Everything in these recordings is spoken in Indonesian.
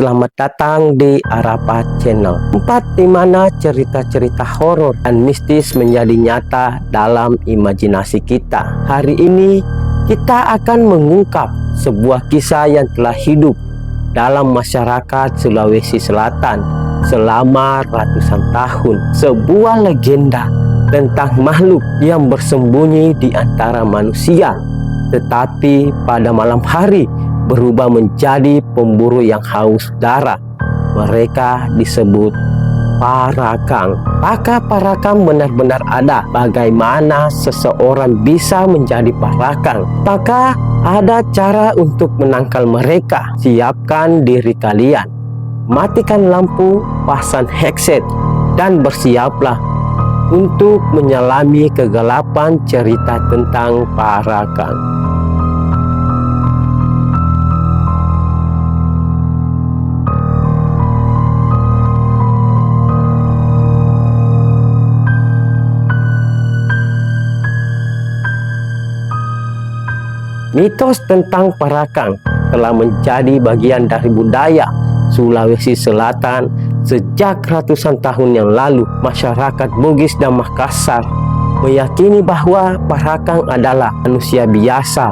selamat datang di Arapa Channel, tempat di mana cerita-cerita horor dan mistis menjadi nyata dalam imajinasi kita. Hari ini kita akan mengungkap sebuah kisah yang telah hidup dalam masyarakat Sulawesi Selatan selama ratusan tahun. Sebuah legenda tentang makhluk yang bersembunyi di antara manusia, tetapi pada malam hari berubah menjadi pemburu yang haus darah. Mereka disebut parakang. Apakah parakang benar-benar ada? Bagaimana seseorang bisa menjadi parakang? Apakah ada cara untuk menangkal mereka? Siapkan diri kalian, matikan lampu, pasang headset, dan bersiaplah untuk menyelami kegelapan cerita tentang parakang. Mitos tentang parakang telah menjadi bagian dari budaya Sulawesi Selatan sejak ratusan tahun yang lalu. Masyarakat Bugis dan Makassar meyakini bahwa parakang adalah manusia biasa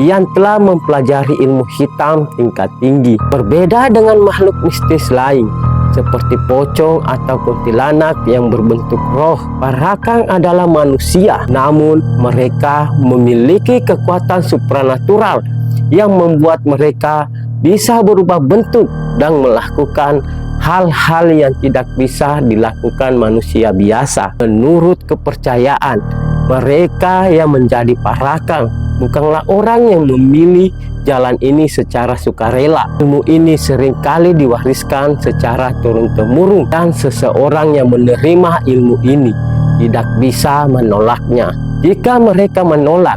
yang telah mempelajari ilmu hitam tingkat tinggi. Berbeda dengan makhluk mistis lain seperti pocong atau kuntilanak yang berbentuk roh, parakang adalah manusia, namun mereka memiliki kekuatan supranatural yang membuat mereka bisa berubah bentuk dan melakukan hal-hal yang tidak bisa dilakukan manusia biasa. Menurut kepercayaan, mereka yang menjadi parakang bukanlah orang yang memilih jalan ini secara sukarela. Ilmu ini seringkali diwariskan secara turun-temurun, dan seseorang yang menerima ilmu ini tidak bisa menolaknya. Jika mereka menolak,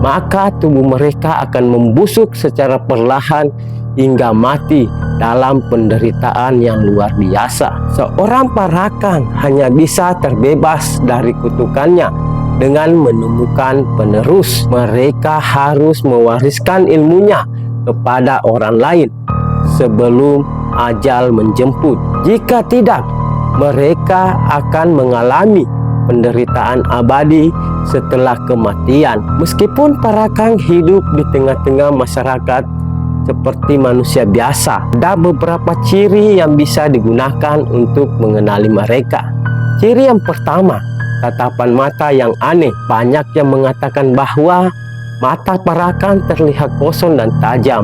maka tubuh mereka akan membusuk secara perlahan hingga mati dalam penderitaan yang luar biasa. Seorang parakang hanya bisa terbebas dari kutukannya dengan menemukan penerus. Mereka harus mewariskan ilmunya kepada orang lain sebelum ajal menjemput. Jika tidak, mereka akan mengalami penderitaan abadi setelah kematian. Meskipun parakang hidup di tengah-tengah masyarakat seperti manusia biasa, ada beberapa ciri yang bisa digunakan untuk mengenali mereka. Ciri yang pertama, tatapan mata yang aneh. Banyak yang mengatakan bahwa mata parakang terlihat kosong dan tajam,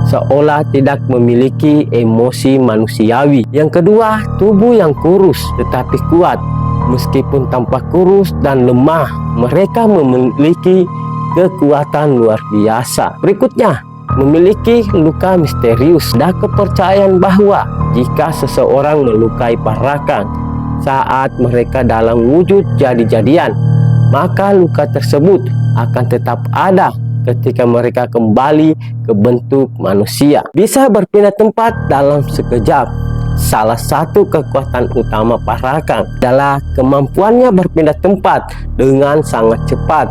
seolah tidak memiliki emosi manusiawi. Yang kedua, tubuh yang kurus tetapi kuat. Meskipun tampak kurus dan lemah, mereka memiliki kekuatan luar biasa. Berikutnya, memiliki luka misterius. Ada kepercayaan bahwa jika seseorang melukai parakang saat mereka dalam wujud jadi-jadian, maka luka tersebut akan tetap ada ketika mereka kembali ke bentuk manusia. Bisa berpindah tempat dalam sekejap. Salah satu kekuatan utama parakang adalah kemampuannya berpindah tempat dengan sangat cepat,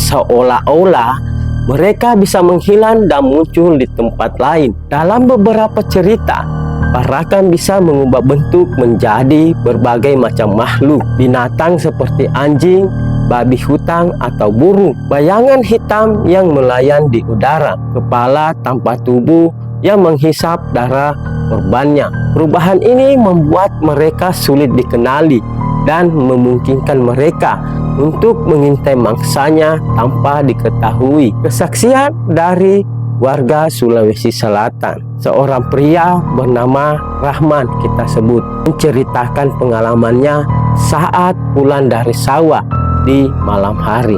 seolah-olah mereka bisa menghilang dan muncul di tempat lain. Dalam beberapa cerita, parakang bisa mengubah bentuk menjadi berbagai macam makhluk. Binatang seperti anjing, babi hutan, atau burung. Bayangan hitam yang melayang di udara. Kepala tanpa tubuh yang menghisap darah korbannya. Perubahan ini membuat mereka sulit dikenali dan memungkinkan mereka untuk mengintai mangsanya tanpa diketahui. Kesaksian dari warga Sulawesi Selatan. Seorang pria bernama Rahman, kita sebut, menceritakan pengalamannya saat pulang dari sawah di malam hari.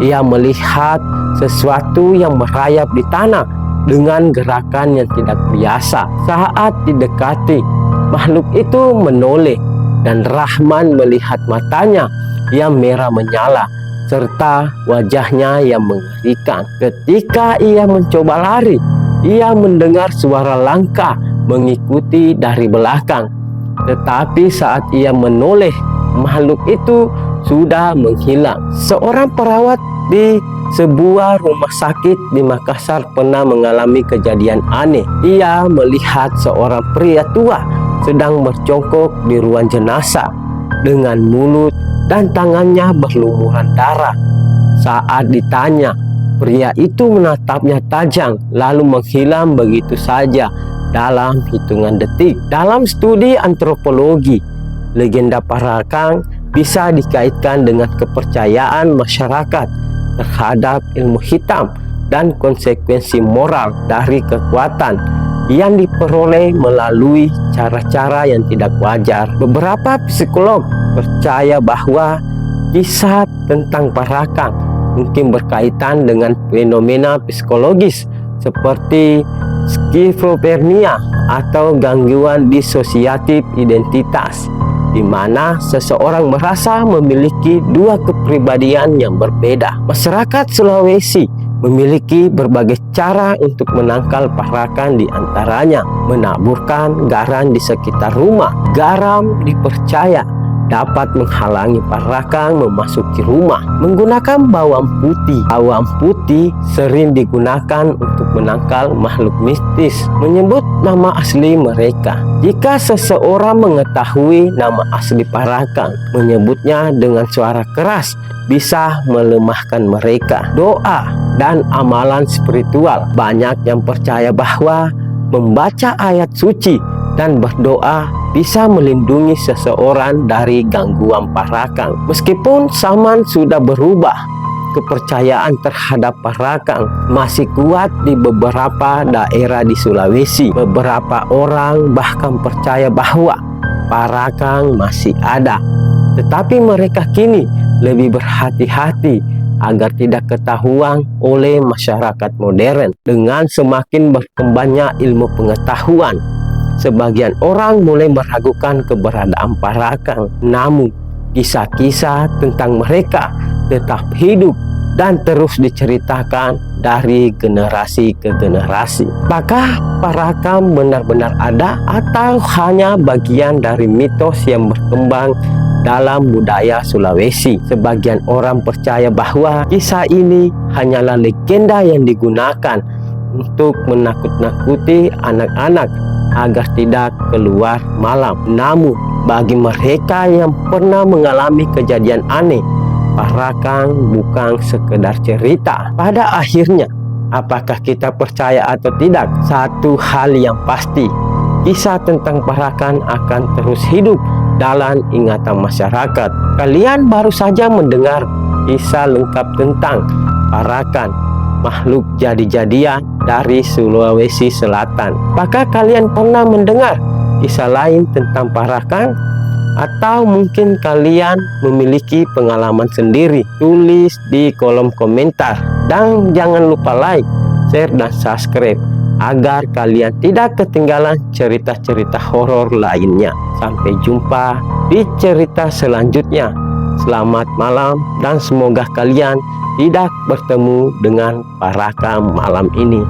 Ia melihat sesuatu yang merayap di tanah dengan gerakan yang tidak biasa. Saat didekati, makhluk itu menoleh dan Rahman melihat matanya yang merah menyala serta wajahnya yang mengerikan. Ketika ia mencoba lari, ia mendengar suara langkah mengikuti dari belakang. Tetapi saat ia menoleh, makhluk itu sudah menghilang. Seorang perawat di sebuah rumah sakit di Makassar pernah mengalami kejadian aneh. Ia melihat seorang pria tua sedang berjongkok di ruang jenazah dengan mulut dan tangannya berlumuran darah. Saat ditanya, pria itu menatapnya tajam lalu menghilang begitu saja dalam hitungan detik. Dalam studi antropologi, legenda Parakang bisa dikaitkan dengan kepercayaan masyarakat terhadap ilmu hitam dan konsekuensi moral dari kekuatan yang diperoleh melalui cara-cara yang tidak wajar. Beberapa psikolog percaya bahwa kisah tentang Parakang mungkin berkaitan dengan fenomena psikologis seperti skizofrenia atau gangguan disosiatif identitas, di mana seseorang merasa memiliki dua kepribadian yang berbeda. Masyarakat Sulawesi memiliki berbagai cara untuk menangkal Parakang, di antaranya menaburkan garam di sekitar rumah. Garam dipercaya dapat menghalangi Parakang memasuki rumah. Menggunakan bawang putih. Bawang putih sering digunakan untuk menangkal makhluk mistis, menyebut nama asli mereka. Jika seseorang mengetahui nama asli Parakang, menyebutnya dengan suara keras bisa melemahkan mereka. Doa dan amalan spiritual. Banyak yang percaya bahwa membaca ayat suci dan berdoa bisa melindungi seseorang dari gangguan Parakang. Meskipun zaman sudah berubah, kepercayaan terhadap Parakang masih kuat di beberapa daerah di Sulawesi. Beberapa orang bahkan percaya bahwa Parakang masih ada, tetapi mereka kini lebih berhati-hati agar tidak ketahuan oleh masyarakat modern. Dengan semakin berkembangnya ilmu pengetahuan, sebagian orang mulai meragukan keberadaan Parakang. Namun, kisah-kisah tentang mereka tetap hidup dan terus diceritakan dari generasi ke generasi. Apakah Parakang benar-benar ada atau hanya bagian dari mitos yang berkembang dalam budaya Sulawesi? Sebagian orang percaya bahwa kisah ini hanyalah legenda yang digunakan untuk menakut-nakuti anak-anak agar tidak keluar malam. Namun, bagi mereka yang pernah mengalami kejadian aneh, Parakang bukan sekedar cerita. Pada akhirnya, apakah kita percaya atau tidak, satu hal yang pasti, kisah tentang Parakang akan terus hidup dalam ingatan masyarakat. Kalian baru saja mendengar kisah lengkap tentang Parakang, makhluk jadi-jadian dari Sulawesi Selatan. Apakah kalian pernah mendengar kisah lain tentang Parakang? Atau mungkin kalian memiliki pengalaman sendiri? Tulis di kolom komentar. Dan jangan lupa like, share, dan subscribe agar kalian tidak ketinggalan cerita-cerita horor lainnya. Sampai jumpa di cerita selanjutnya. Selamat malam dan semoga kalian tidak bertemu dengan Parakang malam ini.